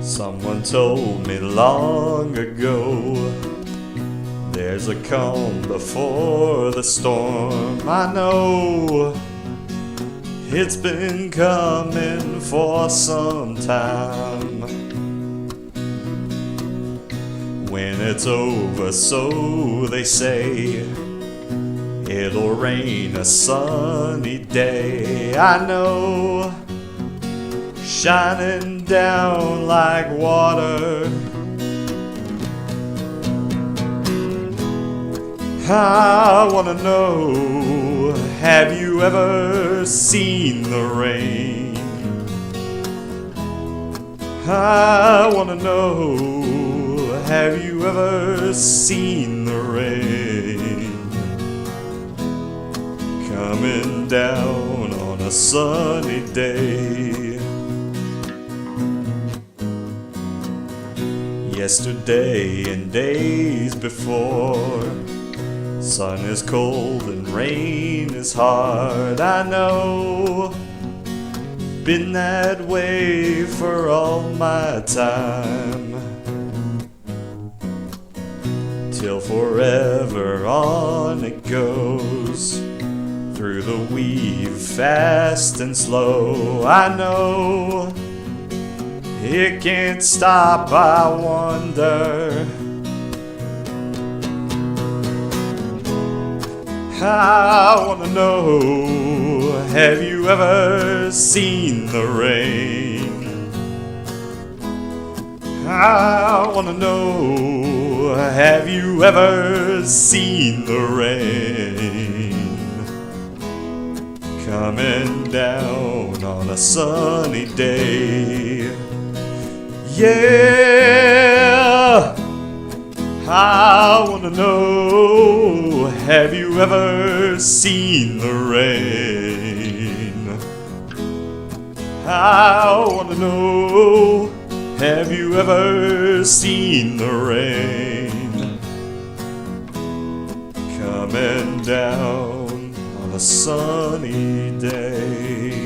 Someone told me long ago, there's a calm before the storm. I know it's been coming for some time. When it's over, so they say, it'll rain a sunny day. I know, shining down like water. I wanna know, have you ever seen the rain? I wanna know, have you ever seen the rain? Coming down on a sunny day. Yesterday and days before, sun is cold and rain is hard. I know, been that way for all my time. Till forever on it goes, through the weave fast and slow. I know, it can't stop, I wonder. I wanna know, have you ever seen the rain? I wanna know, have you ever seen the rain? Coming down on a sunny day. Yeah, I wanna know, have you ever seen the rain? I wanna know, have you ever seen the rain? Coming down on a sunny day.